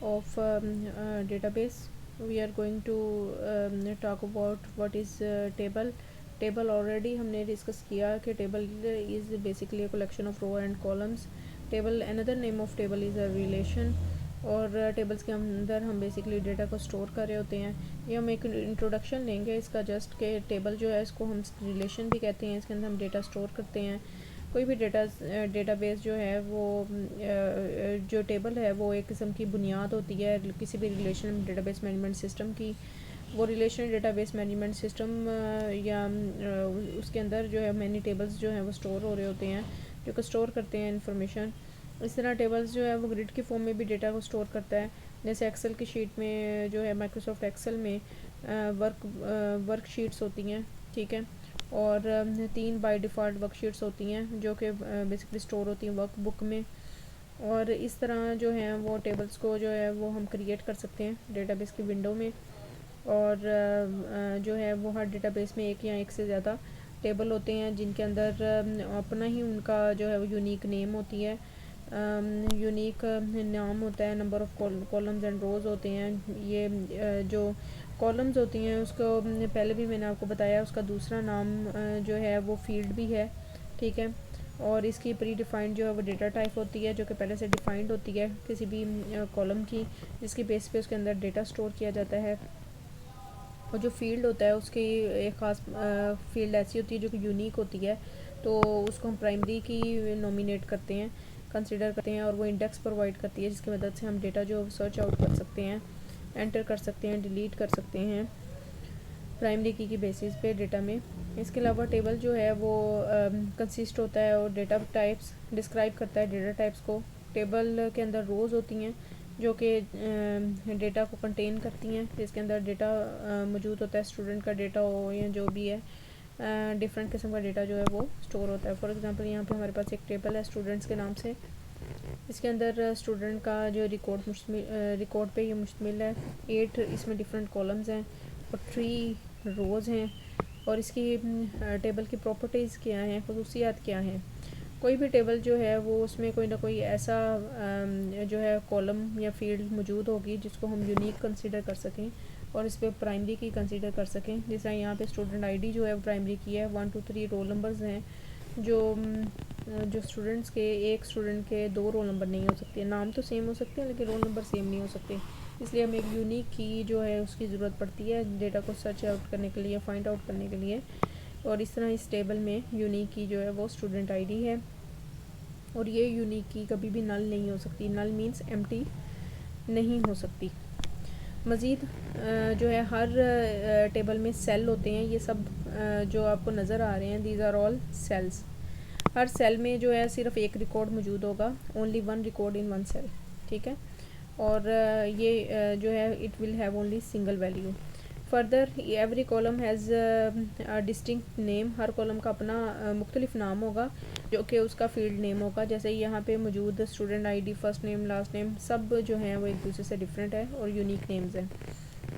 of database. We are going to talk about what is table. Table already हमने discuss किया कि table is basically a collection of row and columns. Table another name of table is a relation. और tables के अंदर हम basically data को store कर रहे होते हैं. ये हम एक इंट्रोडक्शन लेंगे इसका जस्ट के टेबल जो है इसको हम रिलेशन भी कहते हैं. इसके अंदर हम डेटा स्टोर करते हैं. कोई भी डेटाबेस जो है वो जो टेबल है वो एक किस्म की बुनियाद होती है किसी भी रिलेशन डेटाबेस मैनेजमेंट सिस्टम की. वो रिलेशन डेटाबेस मैनेजमेंट सिस्टम या उसके अंदर जो है मैनी टेबल्स जो हैं वो स्टोर हो रहे होते हैं जो कि स्टोर करते हैं इंफॉर्मेशन. इस तरह टेबल्स जो है वो ग्रिड की फॉर्म में भी डेटा को स्टोर करता है. जैसे एक्सेल की शीट में जो है माइक्रोसॉफ्ट एक्सेल में वर्कशीट्स होती हैं. ठीक है. और 3 बाय डिफ़ॉल्ट वर्कशीट्स होती हैं जो कि बेसिकली स्टोर होती हैं वर्कबुक में. और इस तरह जो है वो टेबल्स को जो है वो हम क्रिएट कर सकते हैं डेटाबेस की विंडो में. और जो है वो हर डेटाबेस में एक या एक से ज़्यादा टेबल होते हैं जिनके अंदर अपना ही उनका जो है वो यूनिक नेम होती है. यूनिक नाम होता है. नंबर ऑफ़ कॉलम्स एंड रोज़ होते हैं. ये जो कॉलम्स होती हैं उसको पहले भी मैंने आपको बताया उसका दूसरा नाम जो है वो फील्ड भी है. ठीक है. और इसकी प्री डिफ़ाइंड जो है वो डेटा टाइप होती है जो कि पहले से डिफ़ाइंड होती है किसी भी कॉलम की जिसकी बेस पे उसके अंदर डेटा स्टोर किया जाता है. और जो फील्ड होता है उसकी एक ख़ास फील्ड ऐसी होती है जो कि यूनिक होती है. तो उसको हम प्राइमरी की नॉमिनेट करते हैं कंसिडर करते हैं. और वो इंडेक्स प्रोवाइड करती है जिसकी मदद से हम डेटा जो सर्च आउट कर सकते हैं एंटर कर सकते हैं डिलीट कर सकते हैं प्राइमरी की बेसिस पे डेटा में. इसके अलावा टेबल जो है वो कंसिस्ट होता है और डेटा टाइप्स डिस्क्राइब करता है डेटा टाइप्स को. टेबल के अंदर रोज़ होती हैं जो कि डेटा को कंटेन करती हैं जिसके अंदर डेटा मौजूद होता है. स्टूडेंट का डेटा हो या जो भी है डिफरेंट किस्म का डेटा जो है वो स्टोर होता है. फॉर एग्जांपल यहाँ पे हमारे पास एक टेबल है स्टूडेंट्स के नाम से. इसके अंदर स्टूडेंट का जो रिकॉर्ड पे ये मुश्तमिल है. 8 इसमें डिफरेंट कॉलम्स हैं और 3 रोज़ हैं. और इसकी टेबल की प्रॉपर्टीज़ क्या हैं खसूसियात क्या हैं. कोई भी टेबल जो है वो उसमें कोई ना कोई ऐसा जो है कॉलम या फील्ड मौजूद होगी जिसको हम यूनिक कंसिडर कर सकें और इस पर प्राइमरी की कंसिडर कर सकें. जैसा यहाँ पे स्टूडेंट आईडी जो है वो प्राइमरी की है. 1 2 3 रोल नंबर्स हैं जो स्टूडेंट्स के एक स्टूडेंट के 2 रोल नंबर नहीं हो सकते. नाम तो सेम हो सकते हैं लेकिन रोल नंबर सेम नहीं हो सकते. इसलिए हमें एक यूनिक की जो है उसकी ज़रूरत पड़ती है डेटा को सर्च आउट करने के लिए फाइंड आउट करने के लिए. और इस तरह इस टेबल में यूनिक की जो है वो स्टूडेंट आईडी है. और ये यूनिक की कभी भी नल नहीं हो सकती. नल मीन्स एम्प्टी नहीं हो सकती. मज़ीद जो है हर टेबल में सेल होते हैं. ये सब जो आपको नज़र आ रहे हैं दीज आर ऑल सेल्स. हर सेल में जो है सिर्फ एक रिकॉर्ड मौजूद होगा. Only 1 record in 1 cell. ठीक है. और ये जो है it will have only single value. Further every column has distinct name. हर कॉलम का अपना मुख्तलिफ नाम होगा जो कि उसका फील्ड नेम होगा. जैसे यहाँ पे मौजूद student ID first name last name सब जो हैं वो एक दूसरे से डिफरेंट है और यूनिक नेम्स हैं.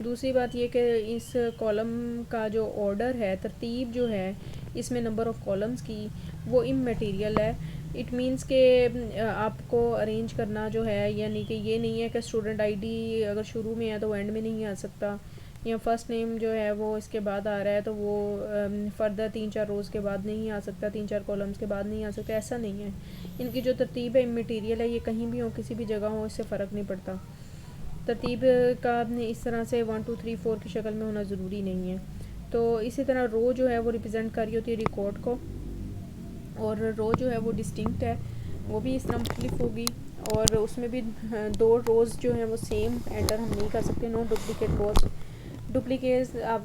दूसरी बात ये कि इस कॉलम का जो ऑर्डर है तरतीब जो है इसमें नंबर ऑफ़ कॉलम्स की वो इमैटेरियल है. इट मीन्स के आपको अरेंज करना जो है यानी कि ये नहीं है कि स्टूडेंट आईडी अगर शुरू में है तो एंड में नहीं आ सकता या फर्स्ट नेम जो है वो इसके बाद आ रहा है तो वो फर्दर 3-4 रोज़ के बाद नहीं आ सकता 3-4 कॉलम्स के बाद नहीं आ सकता. ऐसा नहीं है. इनकी जो तरतीब है इमैटेरियल है. ये कहीं भी हो किसी भी जगह हो इससे फ़र्क नहीं पड़ता. तरतीब का इस तरह से 1 2 3 4 की शक्ल में होना ज़रूरी नहीं है. तो इसी तरह रो जो है वो रिप्रेजेंट कर रही होती है रिकॉर्ड को. और रो जो है वो डिस्टिंक्ट है वो भी इस तरह मुख्तलिफ होगी. और उसमें भी 2 रोज़ जो हैं वो सेम एंटर हम नहीं कर सकते. नो डुप्लिकेट रोज़. डुप्लिकेट आप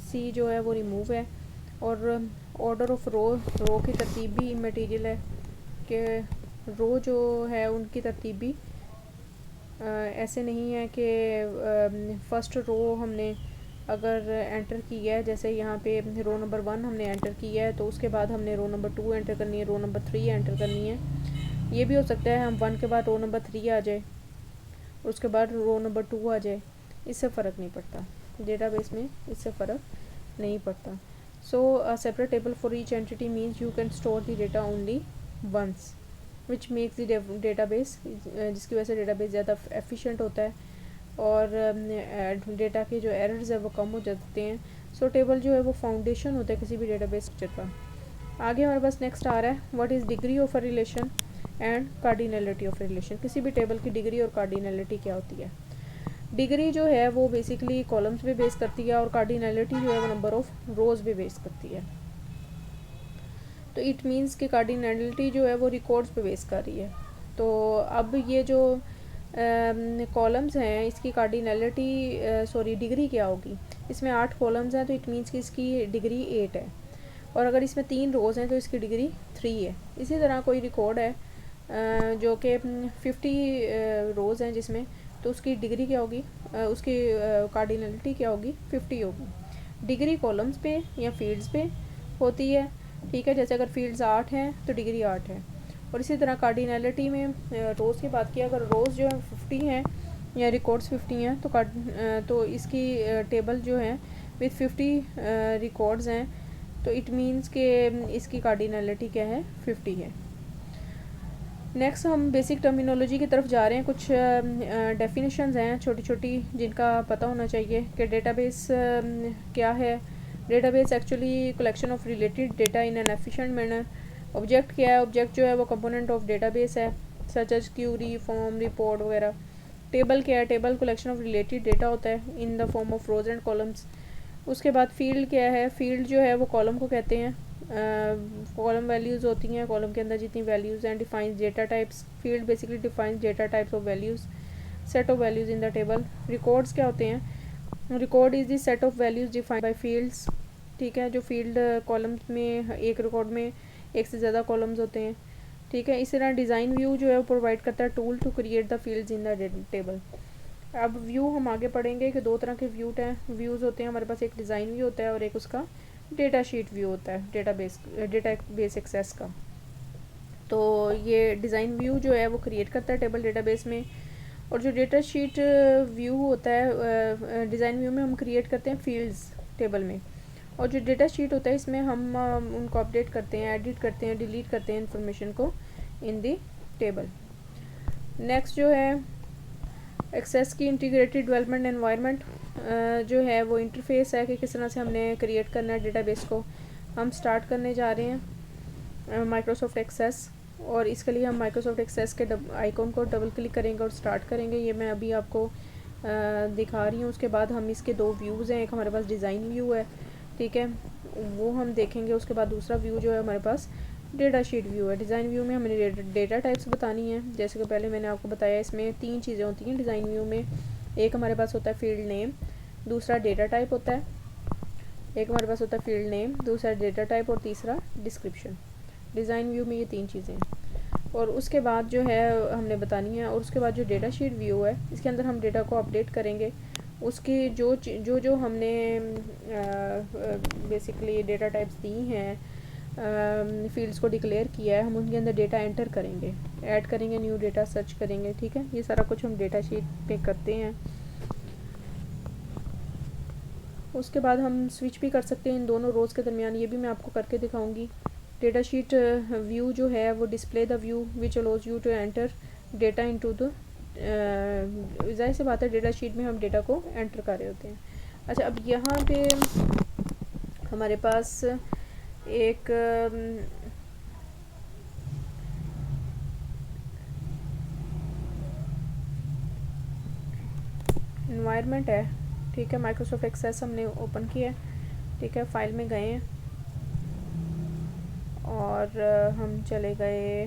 सी जो है वो रिमूव है. और ऑर्डर ऑफ रो की तरतीब भी इमैटेरियल है कि रो जो है उनकी तरतीब भी ऐसे नहीं है कि फ़र्स्ट रो हमने अगर एंटर की है जैसे यहाँ पे रो नंबर 1 हमने एंटर की है तो उसके बाद हमने रो नंबर 2 एंटर करनी है रो नंबर 3 एंटर करनी है. ये भी हो सकता है हम 1 के बाद रो नंबर 3 आ जाए उसके बाद रो नंबर 2 आ जाए. इससे फ़र्क नहीं पड़ता. डेटाबेस में इससे फ़र्क नहीं पड़ता. So a separate table for each entity means you can store the data only once. Which makes the database, जिसकी वजह से डेटाबेस ज़्यादा एफिशिएंट होता है और डेटा के जो एरर्स है वो कम हो जाते हैं। सो टेबल जो है वो फाउंडेशन होता है किसी भी डेटाबेस स्ट्रक्चर का। आगे हमारे पास नेक्स्ट आ रहा है what is degree of a relation and cardinality of relation. किसी भी टेबल की डिग्री और कार्डिनलिटी क्या होती है। डिग्री जो है वो बेसिकली कॉलम्स पे बेस करती है और कार्डिनलिटी जो है वो नंबर ऑफ रोज पे बेस करती है। तो इट मीन्स कि कार्डिनलिटी जो है वो रिकॉर्ड्स पे बेस कर रही है। तो अब ये जो कॉलम्स हैं इसकी कार्डिनलिटी सॉरी डिग्री क्या होगी। इसमें 8 कॉलम्स हैं तो इट मीन्स कि इसकी डिग्री 8 है और अगर इसमें 3 रोज़ हैं तो इसकी डिग्री 3 है। इसी तरह कोई रिकॉर्ड है जो कि 50 रोज़ हैं जिसमें, तो उसकी डिग्री क्या होगी, उसकी कार्डिनलिटी क्या होगी, 50 होगी। डिग्री कॉलम्स पे या फील्ड्स पे होती है, ठीक है। जैसे अगर फील्ड्स 8 हैं तो डिग्री 8 है। और इसी तरह कार्डिनलिटी में रोज़ की बात की, अगर रोज़ जो है 50 हैं या रिकॉर्ड्स 50 हैं तो इसकी टेबल जो है विथ 50 रिकॉर्ड्स हैं तो इट मीन्स के इसकी कार्डिनलिटी क्या है, 50 है। नेक्स्ट हम बेसिक टर्मिनोलॉजी की तरफ जा रहे हैं। कुछ डेफिनेशंस हैं छोटी छोटी जिनका पता होना चाहिए कि डेटाबेस क्या है। Database actually collection of related data in an efficient manner. Object क्या है, ऑब्जेक्ट जो है वो कंपोनेंट ऑफ डेटाबेस है such as query, form, report वगैरह। टेबल क्या है, table collection of related data होता है in the form of rows and columns. उसके बाद फील्ड क्या है, फील्ड जो है वो कॉलम को कहते हैं। कॉलम वैल्यूज़ होती हैं, कॉलम के अंदर जितनी वैल्यूज़ हैं। Defines data types, field basically defines data types of values, set of values in the table. Records क्या होते हैं, record is the set of values defined by fields, ठीक है। जो फील्ड कॉलम्स में एक रिकॉर्ड में एक से ज़्यादा कॉलम्स होते हैं, ठीक है। इस तरह डिज़ाइन व्यू जो है वो प्रोवाइड करता है tool to create the fields in the table. अब व्यू हम आगे पढ़ेंगे कि 2 तरह के व्यूज़ होते हैं हमारे पास। एक डिज़ाइन व्यू होता है और एक उसका डेटा शीट व्यू होता है डेटाबेस एक्सेस का। तो ये डिज़ाइन व्यू जो है वो क्रिएट करता है टेबल डेटाबेस में, और जो डेटा शीट व्यू होता है डिज़ाइन व्यू में हम क्रिएट करते हैं फील्ड्स टेबल में, और जो डेटा शीट होता है इसमें हम उनको अपडेट करते हैं, एडिट करते हैं, डिलीट करते हैं इन्फॉर्मेशन को इन दी टेबल। नेक्स्ट जो है एक्सेस की इंटीग्रेटेड डेवलपमेंट एनवायरनमेंट जो है वो इंटरफेस है कि किस तरह से हमने क्रिएट करना है डेटाबेस को। हम स्टार्ट करने जा रहे हैं माइक्रोसॉफ्ट एक्सेस, और इसके लिए हम माइक्रोसॉफ्ट एक्सेस के आइकॉन को डबल क्लिक करेंगे और स्टार्ट करेंगे। ये मैं अभी आपको दिखा रही हूँ। उसके बाद हम इसके 2 व्यूज़ हैं, एक हमारे पास डिज़ाइन व्यू है, ठीक है, वो हम देखेंगे। उसके बाद दूसरा व्यू जो है हमारे पास डेटा शीट व्यू है। डिज़ाइन व्यू में हमें डेटा टाइप्स बतानी है। जैसे कि पहले मैंने आपको बताया इसमें 3 चीज़ें होती हैं डिज़ाइन व्यू में। एक हमारे पास होता है फील्ड नेम, दूसरा डेटा टाइप होता है, एक हमारे पास होता है फील्ड नेम, दूसरा डेटा टाइप और तीसरा डिस्क्रिप्शन। डिज़ाइन व्यू में ये 3 चीज़ें हैं, और उसके बाद जो है हमने बतानी है। और उसके बाद जो डेटा शीट व्यू है इसके अंदर हम डेटा को अपडेट करेंगे। उसकी जो हमने बेसिकली डेटा टाइप्स दी हैं, फील्ड्स को डिक्लेयर किया है, हम उनके अंदर डेटा एंटर करेंगे, ऐड करेंगे, न्यू डेटा सर्च करेंगे, ठीक है। ये सारा कुछ हम डेटा शीट पे करते हैं। उसके बाद हम स्विच भी कर सकते हैं इन दोनों रोज़ के दरमियान, ये भी मैं आपको करके दिखाऊंगी। डेटा शीट व्यू जो है वो display the view which allows you to enter data into the, जाहिर सी बात है डेटा शीट में हम डेटा को एंटर कर रहे होते हैं। अच्छा, अब यहाँ पे हमारे पास एक इन्वायरमेंट है, ठीक है। माइक्रोसॉफ्ट एक्सेस हमने ओपन किया है, ठीक है, फाइल में गए हैं और हम चले गए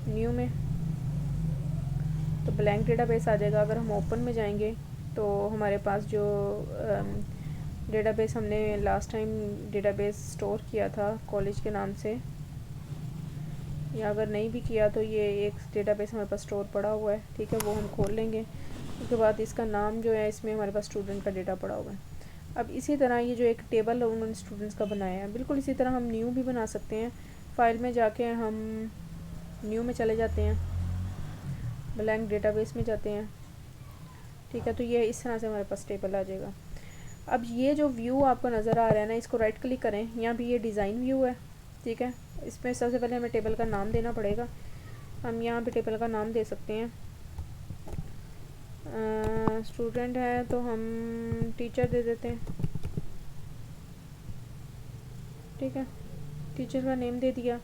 न्यू में, तो ब्लैंक डेटाबेस आ जाएगा। अगर हम ओपन में जाएंगे तो हमारे पास जो डेटाबेस हमने लास्ट टाइम डेटाबेस स्टोर किया था कॉलेज के नाम से, या अगर नहीं भी किया तो ये एक डेटाबेस हमारे पास स्टोर पड़ा हुआ है, ठीक है, वो हम खोल लेंगे। उसके बाद इसका नाम जो है इसमें हमारे पास स्टूडेंट का डेटा पड़ा हुआ है। अब इसी तरह ये जो एक टेबल है उन्होंने स्टूडेंट्स का बनाया है, बिल्कुल इसी तरह हम न्यू भी बना सकते हैं। फाइल में जाके हम न्यू में चले जाते हैं, ब्लैंक डेटाबेस में जाते हैं, ठीक है। तो ये इस तरह से हमारे पास टेबल आ जाएगा। अब ये जो व्यू आपको नज़र आ रहा है ना, इसको राइट क्लिक करें, यहाँ भी ये डिज़ाइन व्यू है, ठीक है। इसमें सबसे पहले हमें टेबल का नाम देना पड़ेगा। हम यहाँ पे टेबल का नाम दे सकते हैं। स्टूडेंट है तो हम टीचर दे देते हैं। ठीक है, टीचर का नेम दे दिया।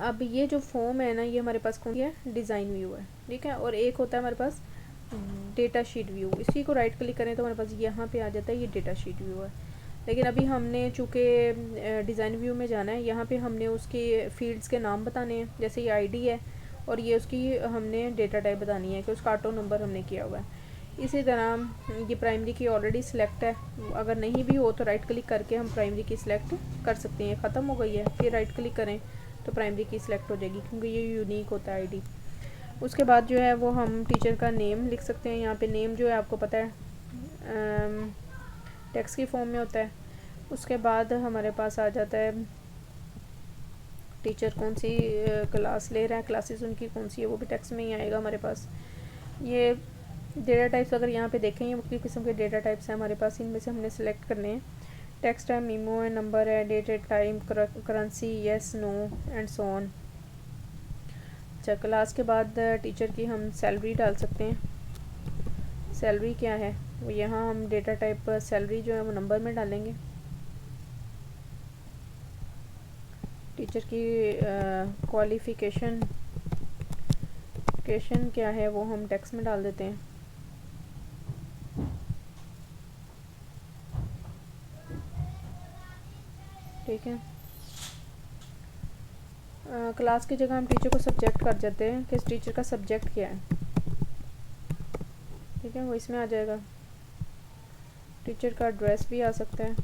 अब ये जो फॉर्म है ना, ये हमारे पास कौन सी है, डिज़ाइन व्यू है। ठीक है, और एक होता है हमारे पास डेटा शीट व्यू। इसी को राइट क्लिक करें तो हमारे पास यहाँ पे आ जाता है, ये डेटा शीट व्यू है। लेकिन अभी हमने चूँकि डिज़ाइन व्यू में जाना है, यहाँ पे हमने उसके फील्ड्स के नाम बताने हैं। जैसे ये आईडी है और ये उसकी हमने डेटा टाइप बतानी है कि उसका ऑटो नंबर हमने किया हुआ है। इसी तरह ये प्राइमरी की ऑलरेडी सिलेक्ट है, अगर नहीं भी हो तो राइट क्लिक करके हम प्राइमरी की सिलेक्ट कर सकते हैं। ख़त्म हो गई है, फिर राइट क्लिक करें तो प्राइमरी की सिलेक्ट हो जाएगी, क्योंकि ये यूनिक होता है आईडी। उसके बाद जो है वो हम टीचर का नेम लिख सकते हैं। यहाँ पे नेम जो है आपको पता है टेक्स्ट की फॉर्म में होता है। उसके बाद हमारे पास आ जाता है टीचर कौन सी क्लास ले रहा है, क्लासेस उनकी कौन सी है, वो भी टेक्स्ट में ही आएगा हमारे पास। ये डेटा टाइप्स अगर यहाँ पे देखें, ये मुख्तलिफ़ किस्म के डेटा टाइप्स हैं हमारे पास। इनमें से हमने सेलेक्ट करने हैं। टेक्स्ट है, मीमो है, नंबर है, date time, currency, yes, no and so on. अच्छा, क्लास के बाद टीचर की हम सैलरी डाल सकते हैं। सैलरी क्या है वो यहाँ हम डेटा टाइप सैलरी जो है वो नंबर में डालेंगे। टीचर की क्वालिफ़िकेशन क्या है वो हम टेक्स्ट में डाल देते हैं। ठीक है, क्लास की जगह हम टीचर को सब्जेक्ट कर देते हैं कि इस टीचर का सब्जेक्ट क्या है। ठीक है, वो इसमें आ जाएगा। टीचर का एड्रेस भी आ सकता है।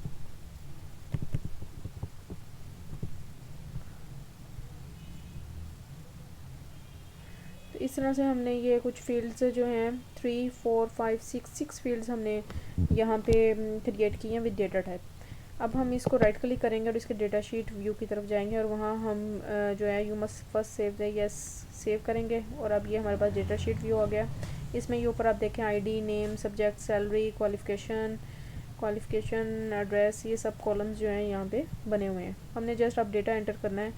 तो इस तरह से हमने ये कुछ फील्ड्स जो हैं 3, 4, 5, 6 फील्ड्स हमने यहाँ पे क्रिएट किए हैं विद डेटा टाइप। अब हम इसको राइट क्लिक करेंगे और इसके डेटा शीट व्यू की तरफ जाएंगे और वहाँ हम जो है you must first save the yes save करेंगे। और अब ये हमारे पास डेटा शीट व्यू आ गया। इसमें ये ऊपर आप देखें ID, name, subject, salary, qualification, address, ये सब कॉलम्स जो हैं यहाँ पे बने हुए हैं। हमने जस्ट अब डेटा एंटर करना है।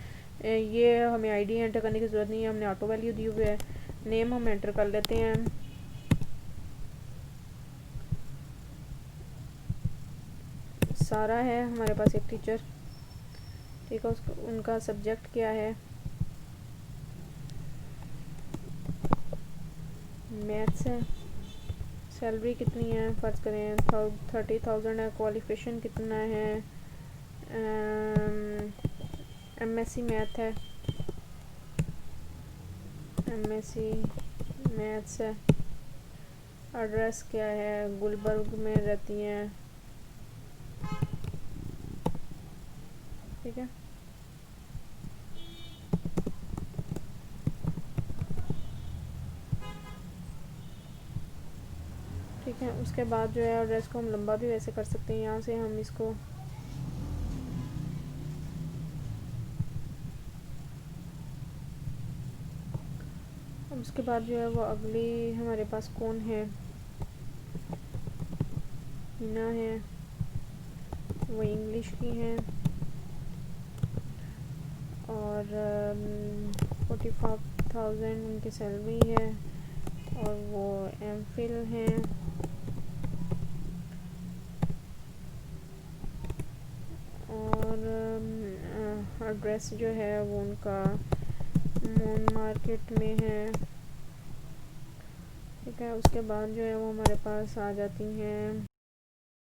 ये हमें आईडी एंटर करने की ज़रूरत नहीं है, हमने ऑटो वैल्यू दी हुई है। नेम हम एंटर कर लेते हैं। सारा है हमारे पास एक टीचर। ठीक है, उसका उनका सब्जेक्ट क्या है, मैथ्स है। सैलरी कितनी है, फ़र्ज़ करें 30,000 है। क्वालिफ़िकेशन कितना है, एमएससी मैथ है, एमएससी मैथ्स है। एड्रेस क्या है, गुलबर्ग में रहती हैं। ठीक है, ठीक है। उसके बाद जो है एड्रेस को हम लंबा भी वैसे कर सकते हैं। यहाँ से हम इसको उसके बाद जो है वो अगली हमारे पास कौन है, हिना है, वो इंग्लिश की हैं और 45,000 उनकी सैलरी है और वो एमफिल हैं और एड्रेस जो है वो उनका मून मार्केट में है। ठीक है, उसके बाद जो है वो हमारे पास आ जाती हैं